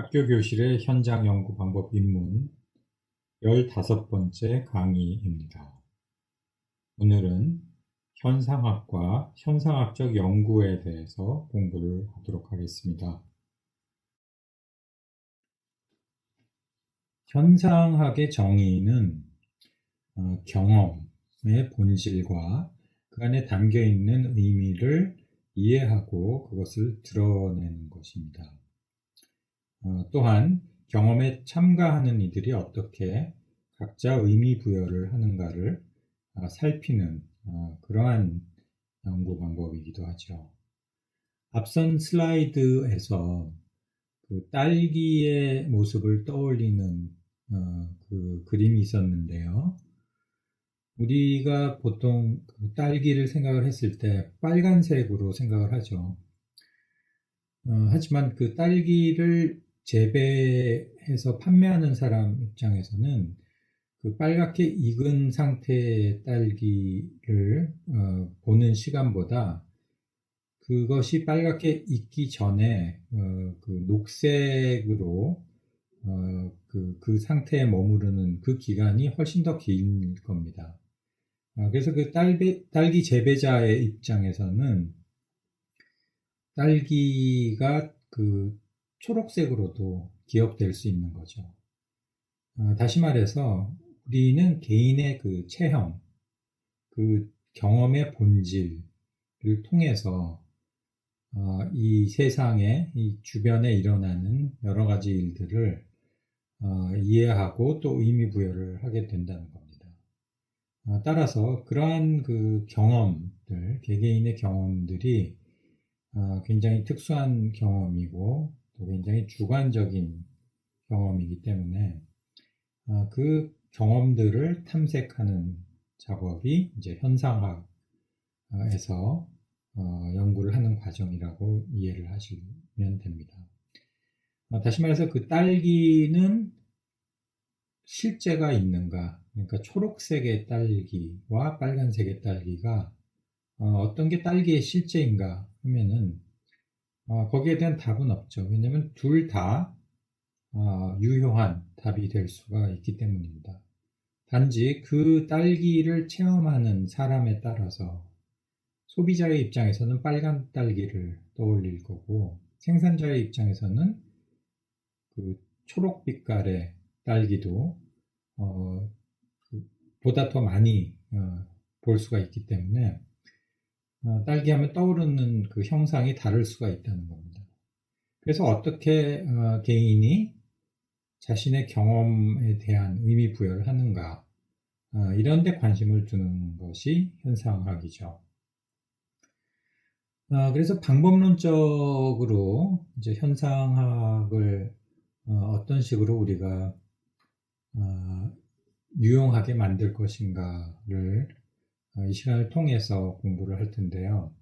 학교 교실의 현장 연구 방법 입문 15번째 강의입니다. 오늘은 현상학과 현상학적 연구에 대해서 공부를 하도록 하겠습니다. 현상학의 정의는 경험의 본질과 그 안에 담겨 있는 의미를 이해하고 그것을 드러내는 것입니다. 또한 경험에 참가하는 이들이 어떻게 각자 의미 부여를 하는가를 살피는 그러한 연구 방법이기도 하죠. 앞선 슬라이드에서 그 딸기의 모습을 떠올리는 그 그림이 있었는데요. 우리가 보통 그 딸기를 생각을 했을 때 빨간색으로 생각을 하죠. 하지만 그 딸기를 재배해서 판매하는 사람 입장에서는 그 빨갛게 익은 상태의 딸기를 보는 시간보다 그것이 빨갛게 익기 전에 그 녹색으로 그 상태에 머무르는 그 기간이 훨씬 더 긴 겁니다. 그래서 그 딸기 재배자의 입장에서는 딸기가 그 초록색으로도 기억될 수 있는 거죠. 다시 말해서 우리는 개인의 그 체험, 그 경험의 본질을 통해서 이 세상에, 이 주변에 일어나는 여러 가지 일들을 이해하고 또 의미 부여를 하게 된다는 겁니다. 따라서 그러한 그 경험들, 개개인의 경험들이 굉장히 특수한 경험이고 또 굉장히 주관적인 경험이기 때문에 그 경험들을 탐색하는 작업이 이제 현상학에서 연구를 하는 과정이라고 이해를 하시면 됩니다. 다시 말해서 그 딸기는 실제가 있는가, 그러니까 초록색의 딸기와 빨간색의 딸기가 어떤 게 딸기의 실제인가 하면은 거기에 대한 답은 없죠. 왜냐하면 둘 다 유효한 답이 될 수가 있기 때문입니다. 단지 그 딸기를 체험하는 사람에 따라서 소비자의 입장에서는 빨간 딸기를 떠올릴 거고 생산자의 입장에서는 그 초록빛깔의 딸기도 보다 더 많이 볼 수가 있기 때문에 딸기하면 떠오르는 그 형상이 다를 수가 있다는 겁니다. 그래서 어떻게 개인이 자신의 경험에 대한 의미 부여를 하는가 이런 데 관심을 두는 것이 현상학이죠. 그래서 방법론적으로 이제 현상학을 어떤 식으로 우리가 유용하게 만들 것인가를 이 시간을 통해서 공부를 할 텐데요.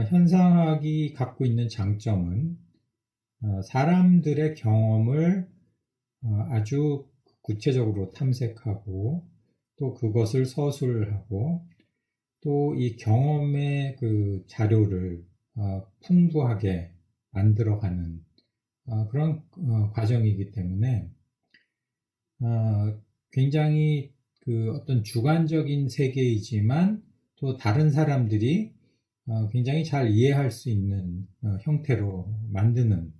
현상학이 갖고 있는 장점은 사람들의 경험을 아주 구체적으로 탐색하고 또 그것을 서술하고 또 이 경험의 그 자료를 풍부하게 만들어가는 그런 과정이기 때문에 굉장히 그 어떤 주관적인 세계이지만 또 다른 사람들이 굉장히 잘 이해할 수 있는 형태로 만드는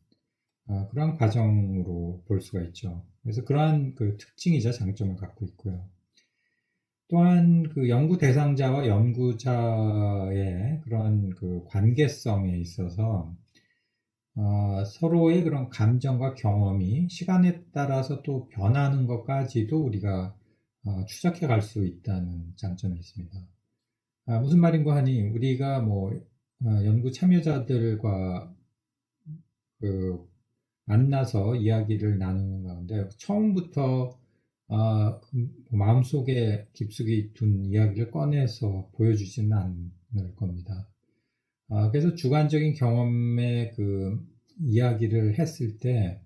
그런 과정으로 볼 수가 있죠. 그래서 그러한 그 특징이자 장점을 갖고 있고요. 또한 그 연구 대상자와 연구자의 그런 그 관계성에 있어서 서로의 그런 감정과 경험이 시간에 따라서 또 변하는 것까지도 우리가 추적해 갈 수 있다는 장점이 있습니다. 무슨 말인가 하니 우리가 뭐 연구 참여자들과 그 만나서 이야기를 나누는 가운데 처음부터 마음속에 깊숙이 둔 이야기를 꺼내서 보여주지는 않을 겁니다. 그래서 주관적인 경험의 그 이야기를 했을 때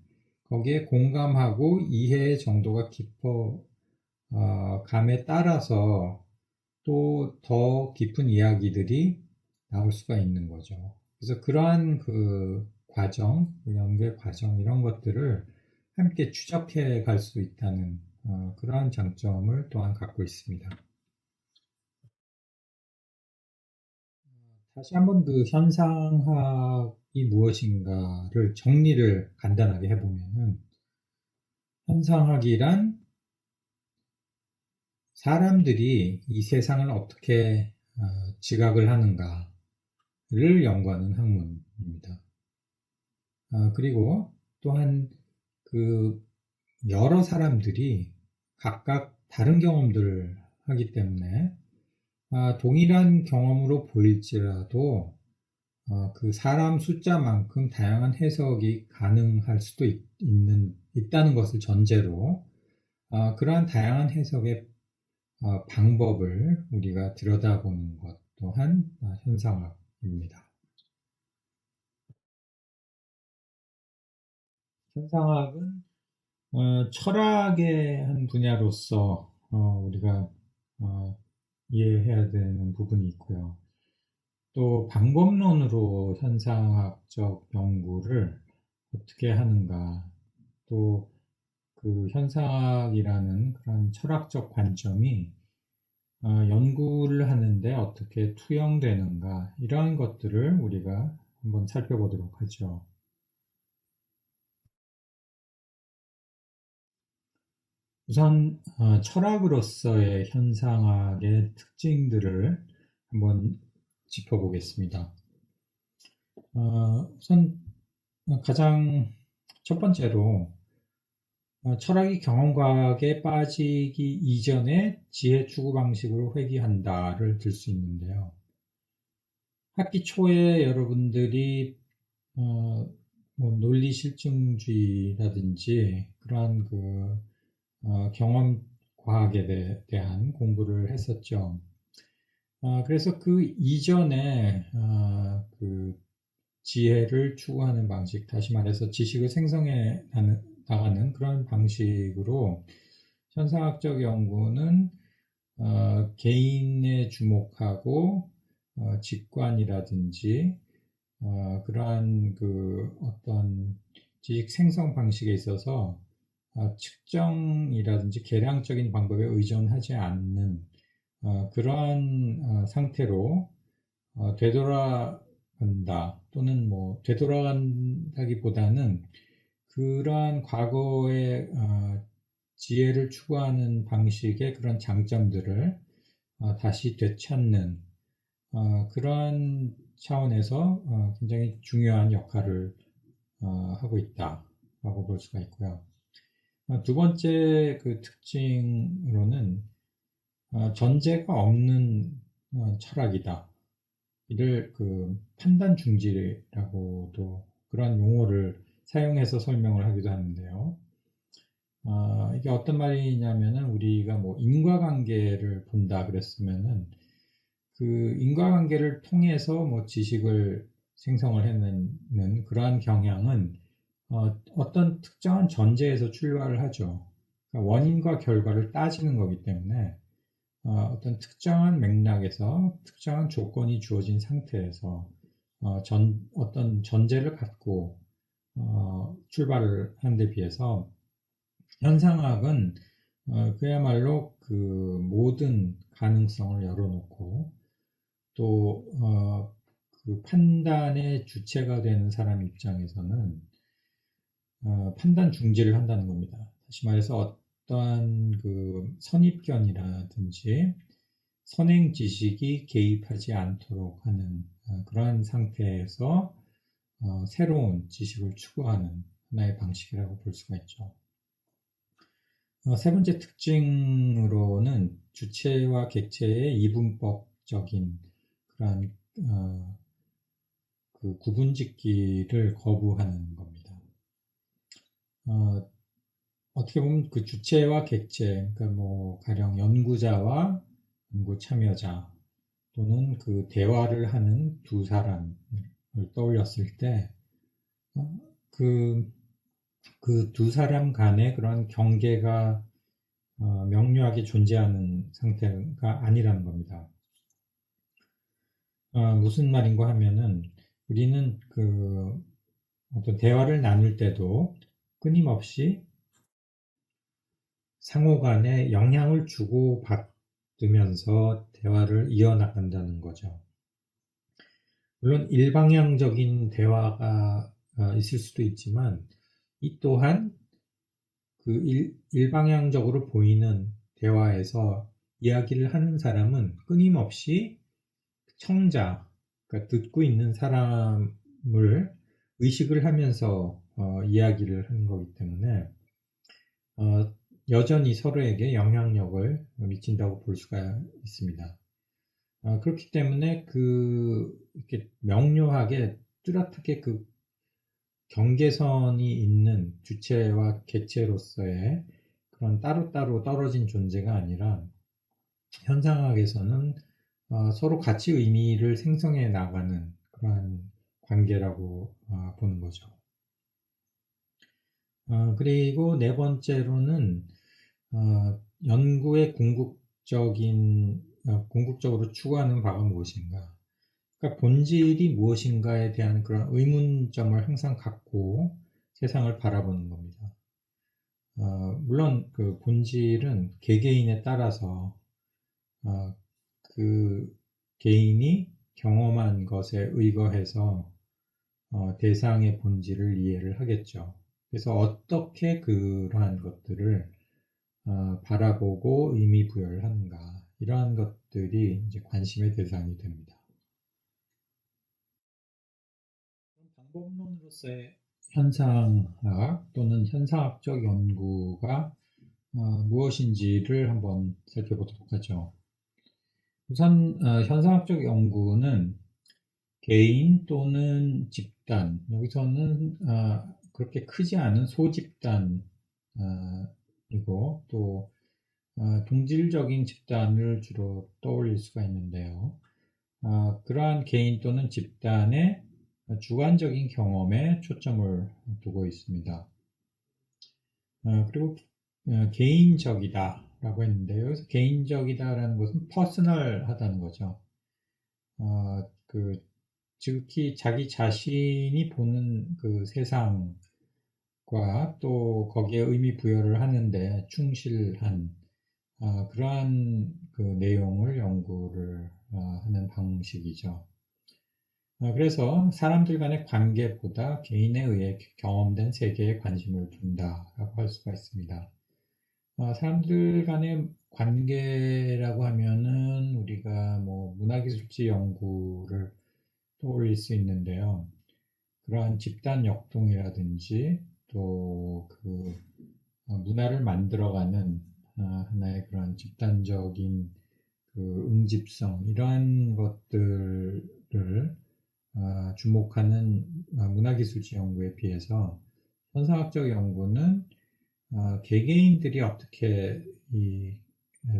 거기에 공감하고 이해의 정도가 깊어 감에 따라서 또 더 깊은 이야기들이 나올 수가 있는 거죠. 그래서 그러한 그 과정, 연구의 과정 이런 것들을 함께 추적해 갈 수 있다는 그러한 장점을 또한 갖고 있습니다. 다시 한번 그 현상학이 무엇인가를 정리를 간단하게 해보면은 현상학이란 사람들이 이 세상을 어떻게 지각을 하는가를 연구하는 학문입니다. 그리고 또한 그 여러 사람들이 각각 다른 경험들을 하기 때문에 동일한 경험으로 보일지라도 그 사람 숫자만큼 다양한 해석이 가능할 수도 있다는 것을 전제로 그러한 다양한 해석의 방법을 우리가 들여다보는 것 또한 현상학입니다. 현상학은 철학의 한 분야로서 우리가 이해해야 되는 부분이 있고요. 또 방법론으로 현상학적 연구를 어떻게 하는가, 또 그 현상학이라는 그런 철학적 관점이 연구를 하는데 어떻게 투영되는가, 이러한 것들을 우리가 한번 살펴보도록 하죠. 우선 철학으로서의 현상학의 특징들을 한번 짚어보겠습니다. 우선 가장 첫 번째로 철학이 경험과학에 빠지기 이전에 지혜 추구 방식으로 회귀한다를 들 수 있는데요. 학기 초에 여러분들이 뭐 논리 실증주의라든지 그러한 그 경험 과학에 대한 공부를 했었죠. 그래서 그 이전에 그 지혜를 추구하는 방식, 다시 말해서 지식을 생성해 나가는 그런 방식으로 현상학적 연구는 개인에 주목하고 직관이라든지 그러한 그 어떤 지식 생성 방식에 있어서 측정이라든지 계량적인 방법에 의존하지 않는 그러한 상태로 되돌아간다, 또는 뭐 되돌아간다기보다는 그러한 과거의 지혜를 추구하는 방식의 그런 장점들을 다시 되찾는 그러한 차원에서 굉장히 중요한 역할을 하고 있다라고 볼 수가 있고요. 두 번째 그 특징으로는 전제가 없는 철학이다. 이를 그 판단 중지라고도 그런 용어를 사용해서 설명을 하기도 하는데요. 이게 어떤 말이냐면은 우리가 뭐 인과관계를 본다 그랬으면은 그 인과관계를 통해서 뭐 지식을 생성을 해내는 그러한 경향은 어떤 특정한 전제에서 출발을 하죠. 그러니까 원인과 결과를 따지는 거기 때문에 어떤 특정한 맥락에서 특정한 조건이 주어진 상태에서 어떤 전제를 갖고 출발을 하는 데 비해서 현상학은 그야말로 그 모든 가능성을 열어놓고 또 그 판단의 주체가 되는 사람 입장에서는 판단 중지를 한다는 겁니다. 다시 말해서 어떠한 그 선입견이라든지 선행 지식이 개입하지 않도록 하는 그러한 상태에서 새로운 지식을 추구하는 하나의 방식이라고 볼 수가 있죠. 세 번째 특징으로는 주체와 객체의 이분법적인 그러한 그 구분짓기를 거부하는 겁니다. 어떻게 보면 그 주체와 객체, 그러니까 뭐 가령 연구자와 연구 참여자 또는 그 대화를 하는 두 사람을 떠올렸을 때 그 두 사람 간의 그런 경계가 명료하게 존재하는 상태가 아니라는 겁니다. 무슨 말인가 하면은 우리는 그 어떤 대화를 나눌 때도 끊임없이 상호 간에 영향을 주고받으면서 대화를 이어나간다는 거죠. 물론 일방향적인 대화가 있을 수도 있지만 이 또한 그 일방향적으로 보이는 대화에서 이야기를 하는 사람은 끊임없이 청자, 그러니까 듣고 있는 사람을 의식을 하면서 이야기를 하는 거기 때문에 여전히 서로에게 영향력을 미친다고 볼 수가 있습니다. 그렇기 때문에 이렇게 명료하게 뚜렷하게 그 경계선이 있는 주체와 객체로서의 그런 따로따로 떨어진 존재가 아니라 현상학에서는 서로 같이 의미를 생성해 나가는 그러한 관계라고 보는 거죠. 그리고 네 번째로는 연구의 궁극적으로 추구하는 바가 무엇인가? 그러니까 본질이 무엇인가에 대한 그런 의문점을 항상 갖고 세상을 바라보는 겁니다. 물론 그 본질은 개개인에 따라서 그 개인이 경험한 것에 의거해서 대상의 본질을 이해를 하겠죠. 그래서 어떻게 그러한 것들을 바라보고 의미 부여를 하는가, 이러한 것들이 이제 관심의 대상이 됩니다. 방법론으로서의 현상학 또는 현상학적 연구가 무엇인지를 한번 살펴보도록 하죠. 우선 현상학적 연구는 개인 또는 집단, 여기서는 그렇게 크지 않은 소집단이고 또 동질적인 집단을 주로 떠올릴 수가 있는데요. 그러한 개인 또는 집단의 주관적인 경험에 초점을 두고 있습니다. 그리고 개인적이다 라고 했는데요. 여기서 개인적이다라는 것은 퍼스널하다는 거죠. 즉히 자기 자신이 보는 그 세상과 또 거기에 의미 부여를 하는데 충실한 그러한 그 내용을 연구를 하는 방식이죠. 그래서 사람들 간의 관계보다 개인에 의해 경험된 세계에 관심을 둔다라고 할 수가 있습니다. 사람들 간의 관계라고 하면은 우리가 뭐 문화기술지 연구를 떠올릴 수 있는데요. 그러한 집단 역동이라든지 또 문화를 만들어가는 하나의 그런 집단적인 그 응집성, 이러한 것들을 주목하는 문화기술지 연구에 비해서 현상학적 연구는 개개인들이 어떻게 이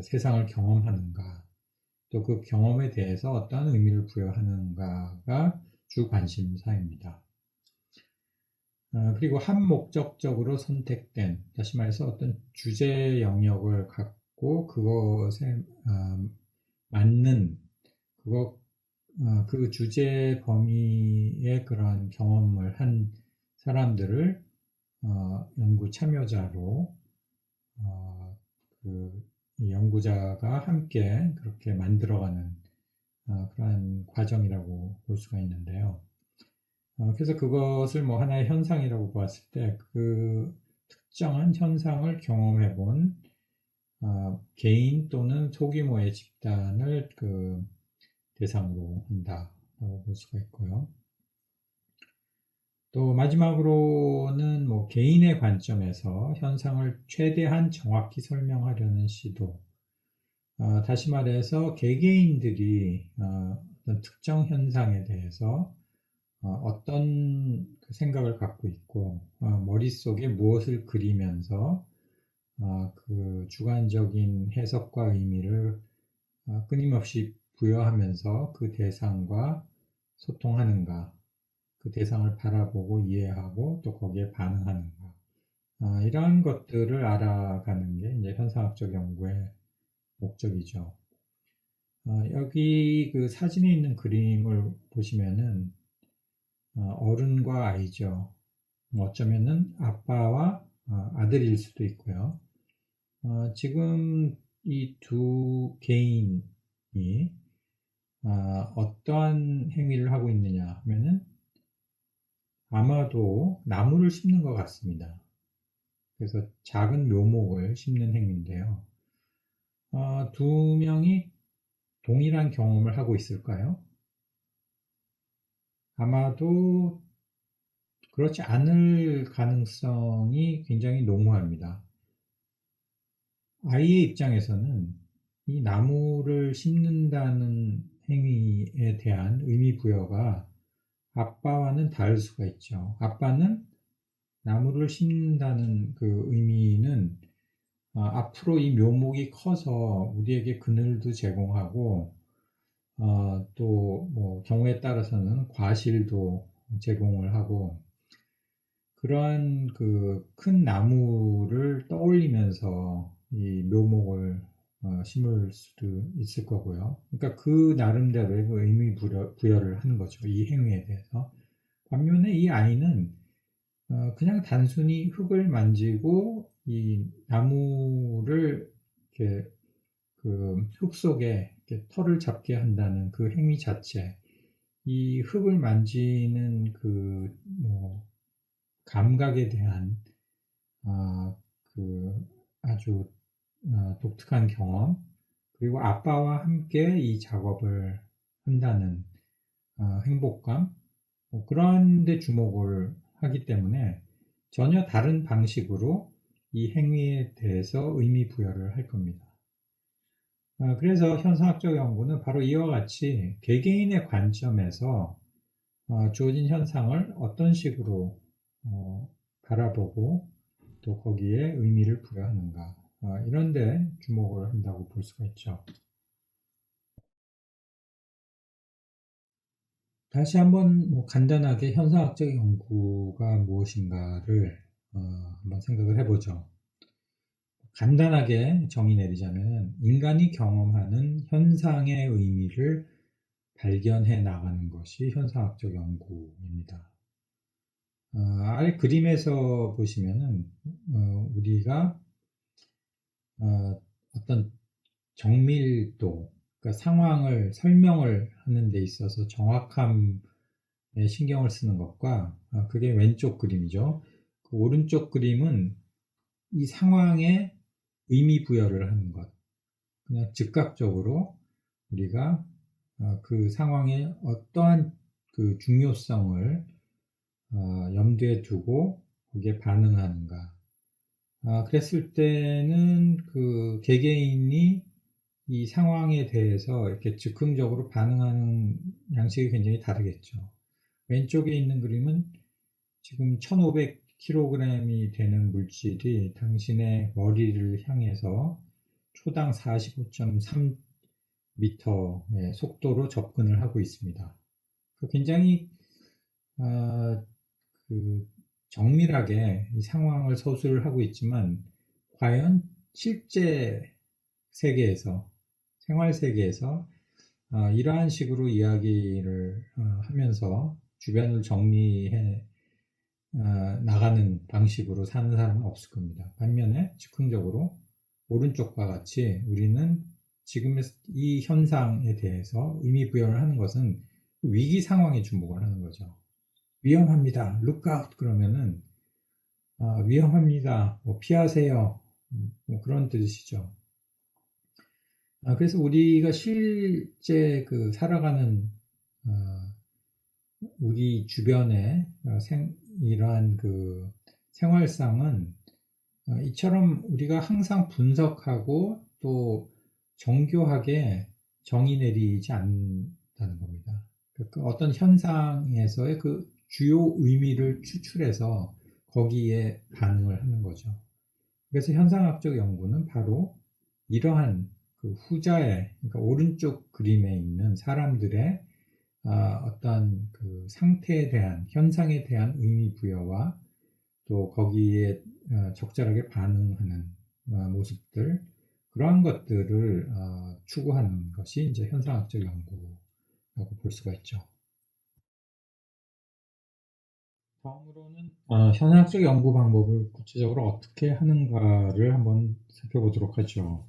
세상을 경험하는가, 또 그 경험에 대해서 어떤 의미를 부여하는가가 주 관심사입니다. 그리고 한 목적적으로 선택된, 다시 말해서 어떤 주제 영역을 갖고 그것에 맞는 그 주제 범위의 그러한 경험을 한 사람들을 연구 참여자로 이 연구자가 함께 그렇게 만들어가는 그러한 과정이라고 볼 수가 있는데요. 그래서 그것을 뭐 하나의 현상이라고 보았을 때 그 특정한 현상을 경험해 본 개인 또는 소규모의 집단을 그 대상으로 한다라고 볼 수가 있고요. 또 마지막으로는 뭐 개인의 관점에서 현상을 최대한 정확히 설명하려는 시도. 다시 말해서 개개인들이 어떤 특정 현상에 대해서 어떤 생각을 갖고 있고 머릿속에 무엇을 그리면서 그 주관적인 해석과 의미를 끊임없이 부여하면서 그 대상과 소통하는가, 그 대상을 바라보고 이해하고 또 거기에 반응하는가, 이러한 것들을 알아가는 게 이제 현상학적 연구의 목적이죠. 여기 그 사진에 있는 그림을 보시면은 어른과 아이죠. 어쩌면은 아빠와 아들일 수도 있고요. 지금 이 두 개인이 어떠한 행위를 하고 있느냐 하면은 아마도 나무를 심는 것 같습니다. 그래서 작은 묘목을 심는 행위인데요. 두 명이 동일한 경험을 하고 있을까요? 아마도 그렇지 않을 가능성이 굉장히 농후합니다. 아이의 입장에서는 이 나무를 심는다는 행위에 대한 의미 부여가 아빠와는 다를 수가 있죠. 아빠는 나무를 심는다는 그 의미는 앞으로 이 묘목이 커서 우리에게 그늘도 제공하고 또 뭐 경우에 따라서는 과실도 제공을 하고 그러한 그 큰 나무를 떠올리면서 이 묘목을 심을 수도 있을 거고요. 그러니까 그 나름대로의 그 의미 부여를 하는 거죠. 이 행위에 대해서. 반면에 이 아이는 그냥 단순히 흙을 만지고 이 나무를 이렇게 그 흙 속에 이렇게 털을 잡게 한다는 그 행위 자체, 이 흙을 만지는 그 뭐 감각에 대한 그 아주 독특한 경험, 그리고 아빠와 함께 이 작업을 한다는 행복감, 그런 데 주목을 하기 때문에 전혀 다른 방식으로 이 행위에 대해서 의미 부여를 할 겁니다. 그래서 현상학적 연구는 바로 이와 같이 개개인의 관점에서 주어진 현상을 어떤 식으로 바라보고 또 거기에 의미를 부여하는가, 이런 데 주목을 한다고 볼 수가 있죠. 다시 한번 간단하게 현상학적 연구가 무엇인가를 한번 생각을 해보죠. 간단하게 정의 내리자면 인간이 경험하는 현상의 의미를 발견해 나가는 것이 현상학적 연구입니다. 아래 그림에서 보시면은 우리가 어떤 정밀도, 그러니까 상황을 설명을 하는 데 있어서 정확함에 신경을 쓰는 것과 그게 왼쪽 그림이죠. 그 오른쪽 그림은 이 상황에 의미 부여를 하는 것, 그냥 즉각적으로 우리가 그 상황에 어떠한 그 중요성을 염두에 두고 거기에 반응하는가. 그랬을 때는 그 개개인이 이 상황에 대해서 이렇게 즉흥적으로 반응하는 양식이 굉장히 다르겠죠. 왼쪽에 있는 그림은 지금 1500kg이 되는 물질이 당신의 머리를 향해서 초당 45.3m의 속도로 접근을 하고 있습니다. 굉장히 그 정밀하게 이 상황을 서술을 하고 있지만 과연 실제 세계에서, 생활 세계에서 이러한 식으로 이야기를 하면서 주변을 정리해 나가는 방식으로 사는 사람은 없을 겁니다. 반면에 즉흥적으로 오른쪽과 같이 우리는 지금 이 현상에 대해서 의미 부여를 하는 것은 위기 상황에 주목을 하는 거죠. 위험합니다. lookout 그러면은 위험합니다. 뭐 피하세요. 뭐 그런 뜻이죠. 그래서 우리가 실제 그 살아가는 우리 주변의 이러한 그 생활상은 이처럼 우리가 항상 분석하고 또 정교하게 정의 내리지 않는다는 겁니다. 그 어떤 현상에서의 그 주요 의미를 추출해서 거기에 반응을 하는 거죠. 그래서 현상학적 연구는 바로 이러한 그 후자의, 그러니까 오른쪽 그림에 있는 사람들의 어떤 그 상태에 대한, 현상에 대한 의미 부여와 또 거기에 적절하게 반응하는 모습들, 그러한 것들을 추구하는 것이 이제 현상학적 연구라고 볼 수가 있죠. 다음으로는 현학적 연구 방법을 구체적으로 어떻게 하는가를 한번 살펴보도록 하죠.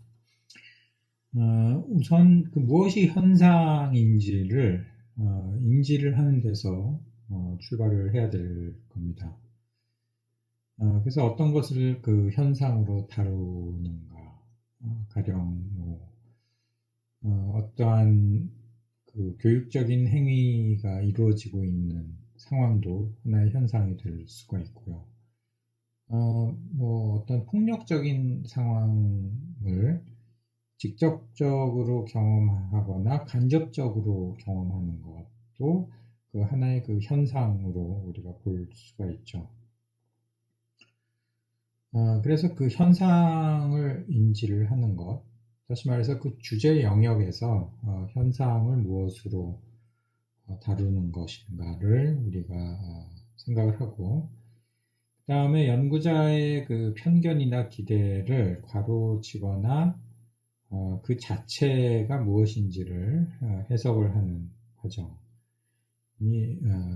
우선 무엇이 현상인지를 인지를 하는 데서 출발을 해야 될 겁니다. 그래서 어떤 것을 그 현상으로 다루는가, 가령 어떠한 그 교육적인 행위가 이루어지고 있는 상황도 하나의 현상이 될 수가 있고요. 어떤 폭력적인 상황을 직접적으로 경험하거나 간접적으로 경험하는 것도 그 하나의 그 현상으로 우리가 볼 수가 있죠. 그래서 그 현상을 인지를 하는 것, 다시 말해서 그 주제 영역에서 현상을 무엇으로 다루는 것인가를 우리가 생각을 하고, 그 다음에 연구자의 그 편견이나 기대를 가로치거나 그 자체가 무엇인지를 해석을 하는 과정이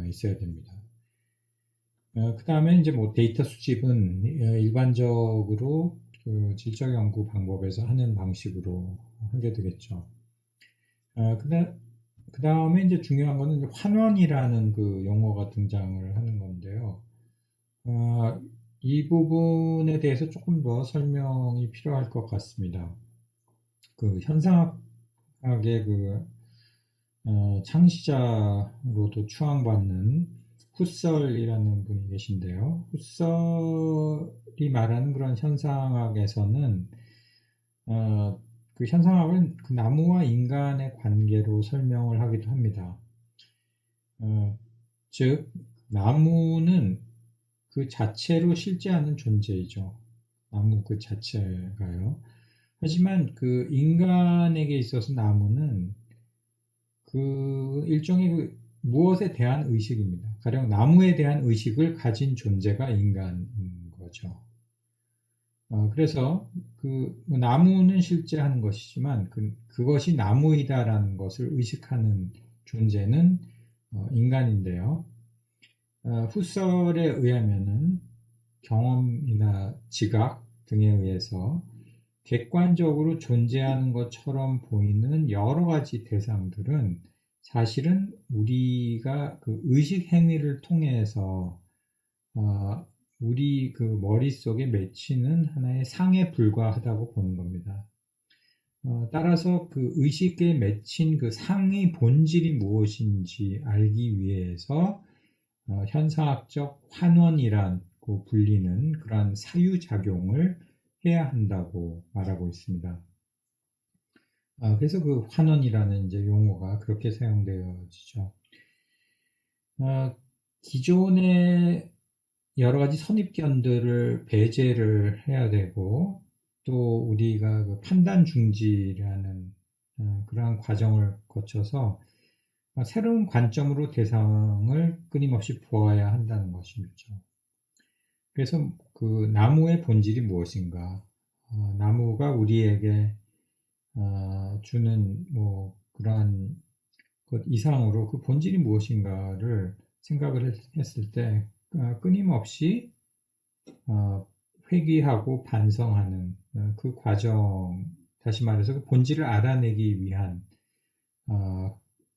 있어야 됩니다. 그 다음에 이제 데이터 수집은 일반적으로 그 질적 연구 방법에서 하는 방식으로 하게 되겠죠. 그 다음에 이제 중요한 거는 이제 환원이라는 그 용어가 등장을 하는 건데요. 이 부분에 대해서 조금 더 설명이 필요할 것 같습니다. 그 현상학의 그 창시자로도 추앙받는 후설이라는 분이 계신데요. 후설이 말하는 그런 현상학에서는 그 현상학을 그 나무와 인간의 관계로 설명을 하기도 합니다. 즉 나무는 그 자체로 실제하는 존재이죠. 나무 그 자체가요. 하지만 그 인간에게 있어서 나무는 그 일종의 그 무엇에 대한 의식입니다. 가령 나무에 대한 의식을 가진 존재가 인간인 거죠. 그래서 그 나무는 실제하는 것이지만 그것이 나무이다라는 것을 의식하는 존재는 인간인데요. 후설에 의하면은 경험이나 지각 등에 의해서 객관적으로 존재하는 것처럼 보이는 여러 가지 대상들은 사실은 우리가 그 의식 행위를 통해서 우리 그 머릿속에 맺히는 하나의 상에 불과하다고 보는 겁니다. 따라서 그 의식에 맺힌 그 상의 본질이 무엇인지 알기 위해서 현상학적 환원이라고 불리는 그러한 사유작용을 해야 한다고 말하고 있습니다. 그래서 그 환원이라는 이제 용어가 그렇게 사용되어지죠. 기존의 여러 가지 선입견들을 배제를 해야 되고, 또 우리가 그 판단 중지라는 그러한 과정을 거쳐서 새로운 관점으로 대상을 끊임없이 보아야 한다는 것이죠. 그래서 그 나무의 본질이 무엇인가, 나무가 우리에게 주는 그러한 것 이상으로 그 본질이 무엇인가를 생각을 했을 때 끊임없이 회귀하고 반성하는 그 과정, 다시 말해서 그 본질을 알아내기 위한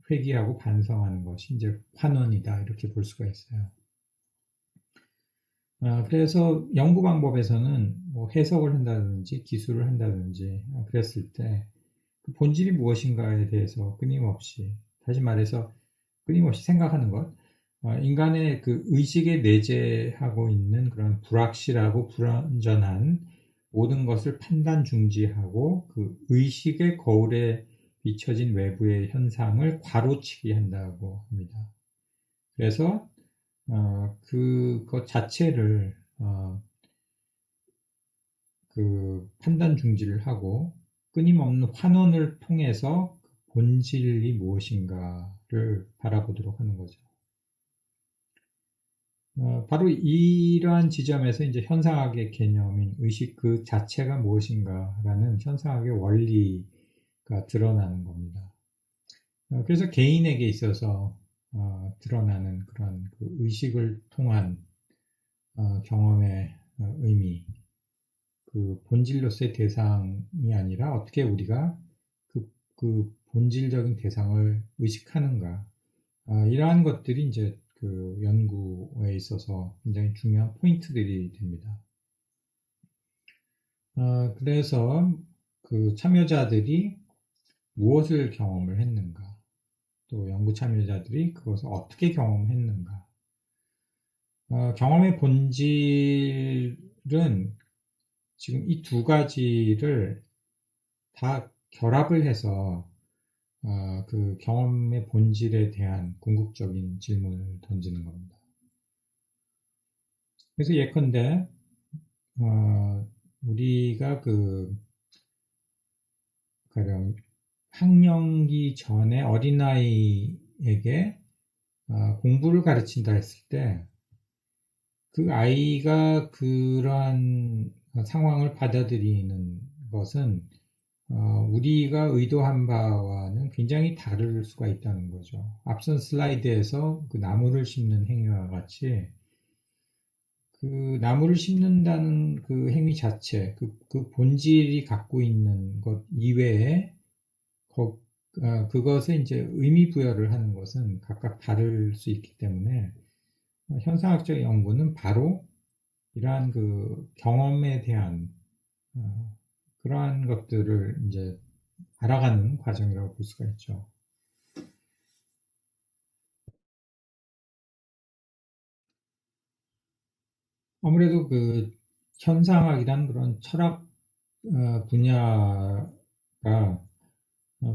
회귀하고 반성하는 것이 이제 환원이다, 이렇게 볼 수가 있어요. 그래서 연구 방법에서는 해석을 한다든지 기술을 한다든지 그랬을 때 그 본질이 무엇인가에 대해서 끊임없이, 다시 말해서 끊임없이 생각하는 것, 인간의 그 의식에 내재하고 있는 그런 불확실하고 불완전한 모든 것을 판단 중지하고 그 의식의 거울에 비춰진 외부의 현상을 과로치게 한다고 합니다. 그래서 그것 자체를 그 판단 중지를 하고 끊임없는 환원을 통해서 본질이 무엇인가를 바라보도록 하는 거죠. 바로 이러한 지점에서 이제 현상학의 개념인 의식 그 자체가 무엇인가라는 현상학의 원리가 드러나는 겁니다. 그래서 개인에게 있어서 드러나는 그런 그 의식을 통한 경험의 의미, 그 본질로서의 대상이 아니라 어떻게 우리가 그 본질적인 대상을 의식하는가, 이러한 것들이 이제 그 연구에 있어서 굉장히 중요한 포인트들이 됩니다. 그래서 그 참여자들이 무엇을 경험을 했는가, 또 연구 참여자들이 그것을 어떻게 경험했는가. 경험의 본질은 지금 이 두 가지를 다 결합을 해서 그 경험의 본질에 대한 궁극적인 질문을 던지는 겁니다. 그래서 예컨대 우리가 가령 학령기 전에 어린아이에게 공부를 가르친다 했을 때 그 아이가 그러한 상황을 받아들이는 것은 우리가 의도한 바와는 굉장히 다를 수가 있다는 거죠. 앞선 슬라이드에서 그 나무를 심는 행위와 같이 그 나무를 심는다는 그 행위 자체, 그 본질이 갖고 있는 것 이외에 그것에 이제 의미 부여를 하는 것은 각각 다를 수 있기 때문에 현상학적 연구는 바로 이러한 그 경험에 대한 그러한 것들을 이제 알아가는 과정이라고 볼 수가 있죠. 아무래도 그 현상학이란 그런 철학 분야가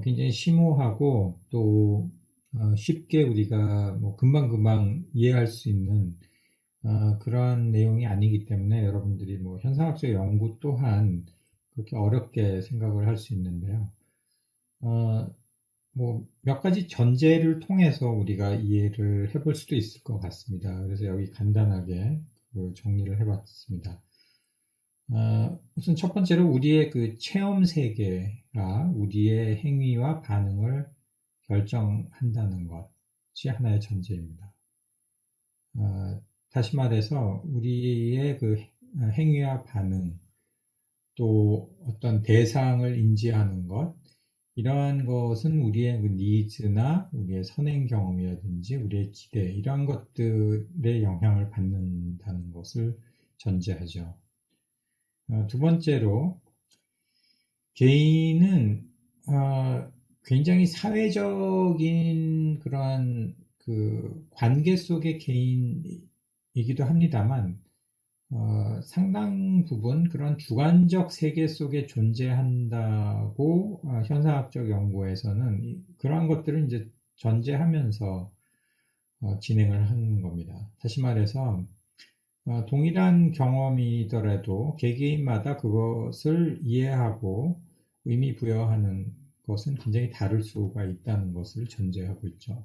굉장히 심오하고 또 쉽게 우리가 뭐 금방금방 이해할 수 있는 그러한 내용이 아니기 때문에 여러분들이 뭐 현상학적 연구 또한 그렇게 어렵게 생각을 할 수 있는데요. 뭐 몇 가지 전제를 통해서 우리가 이해를 해볼 수도 있을 것 같습니다. 그래서 여기 간단하게 정리를 해봤습니다. 우선 첫 번째로 우리의 그 체험 세계가 우리의 행위와 반응을 결정한다는 것이 하나의 전제입니다. 다시 말해서 우리의 그 행위와 반응, 또 어떤 대상을 인지하는 것, 이러한 것은 우리의 그 니즈나 우리의 선행 경험이라든지 우리의 기대, 이러한 것들의 영향을 받는다는 것을 전제하죠. 두 번째로 개인은 굉장히 사회적인 그러한 그 관계 속의 개인이기도 합니다만 상당 부분 그런 주관적 세계 속에 존재한다고 현상학적 연구에서는 그러한 것들을 이제 전제하면서 진행을 하는 겁니다. 다시 말해서 동일한 경험이더라도 개개인마다 그것을 이해하고 의미 부여하는 것은 굉장히 다를 수가 있다는 것을 전제하고 있죠.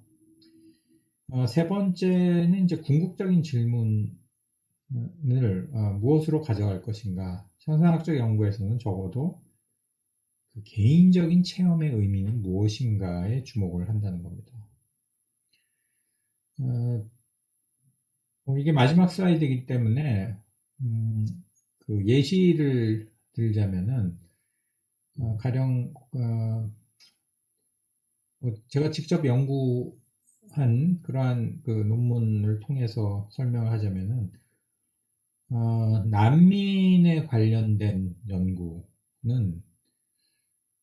세 번째는 이제 궁극적인 질문을 무엇으로 가져갈 것인가. 현상학적 연구에서는 적어도 그 개인적인 체험의 의미는 무엇인가에 주목을 한다는 겁니다. 이게 마지막 슬라이드이기 때문에 그 예시를 들자면은 가령 제가 직접 연구한 그러한 그 논문을 통해서 설명을 하자면은 난민에 관련된 연구는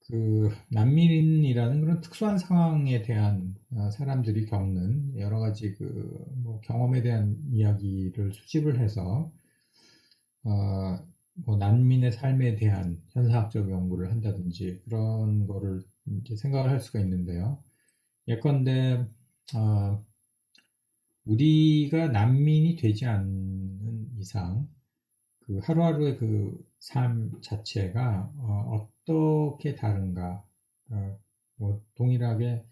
그 난민이라는 그런 특수한 상황에 대한 사람들이 겪는 여러 가지 뭐 경험에 대한 이야기를 수집을 해서 뭐 난민의 삶에 대한 현상학적 연구를 한다든지 그런 거를 이제 생각을 할 수가 있는데요. 예컨대 우리가 난민이 되지 않는 이상 그 하루하루의 그 삶 자체가 어떻게 다른가? 뭐 동일하게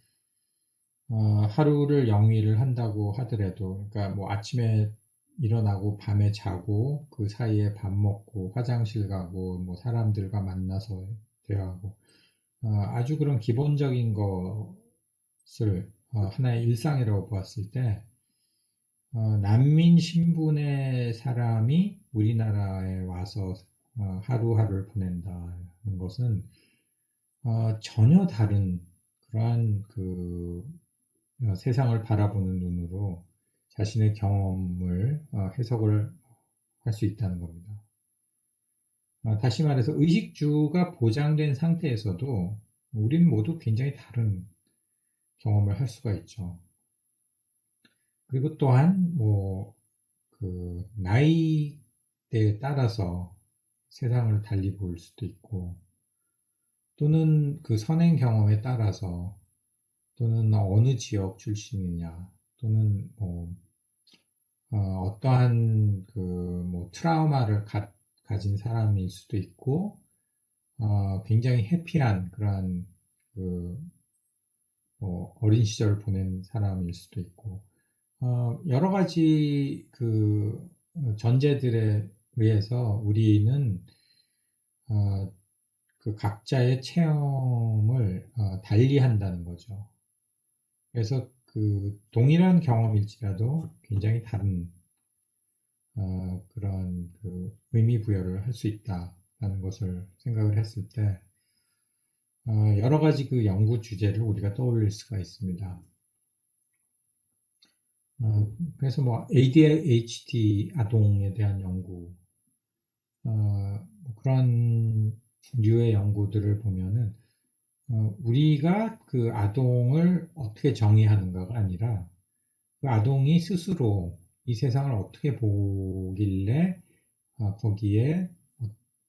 하루를 영위를 한다고 하더라도, 그러니까 뭐 아침에 일어나고 밤에 자고 그 사이에 밥 먹고 화장실 가고 뭐 사람들과 만나서 대화하고 아주 그런 기본적인 것을 하나의 일상이라고 보았을 때 난민 신분의 사람이 우리나라에 와서 하루하루를 보낸다는 것은 전혀 다른 그러한 세상을 바라보는 눈으로 자신의 경험을 해석을 할 수 있다는 겁니다. 다시 말해서 의식주가 보장된 상태에서도 우리는 모두 굉장히 다른 경험을 할 수가 있죠. 그리고 또한 나이대에 따라서 세상을 달리 볼 수도 있고, 또는 그 선행 경험에 따라서, 또는 어느 지역 출신이냐, 또는 어떠한 트라우마를 가진 사람일 수도 있고, 굉장히 해피한 그러한 어린 시절을 보낸 사람일 수도 있고, 여러 가지 전제들에 의해서 우리는 그 각자의 체험을 달리 한다는 거죠. 그래서 동일한 경험일지라도 굉장히 다른 그런 의미 부여를 할 수 있다라는 것을 생각을 했을 때 여러 가지 연구 주제를 우리가 떠올릴 수가 있습니다. 그래서 ADHD 아동에 대한 연구, 그런 류의 연구들을 보면은 우리가 그 아동을 어떻게 정의하는가가 아니라 그 아동이 스스로 이 세상을 어떻게 보길래 거기에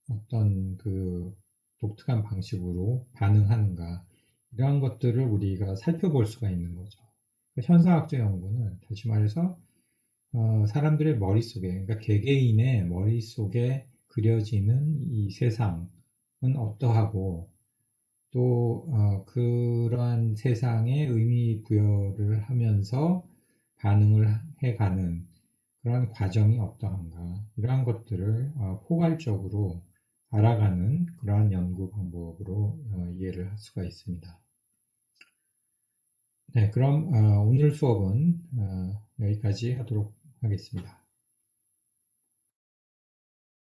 어떤 독특한 방식으로 반응하는가, 이러한 것들을 우리가 살펴볼 수가 있는 거죠. 현상학적 연구는 다시 말해서 사람들의 머릿속에, 그러니까 개개인의 머릿속에 그려지는 이 세상은 어떠하고, 또 그러한 세상에 의미 부여를 하면서 반응을 해가는 그런 과정이 어떠한가, 이러한 것들을 포괄적으로 알아가는 그러한 연구 방법으로 이해를 할 수가 있습니다. 네, 그럼 오늘 수업은 여기까지 하도록 하겠습니다.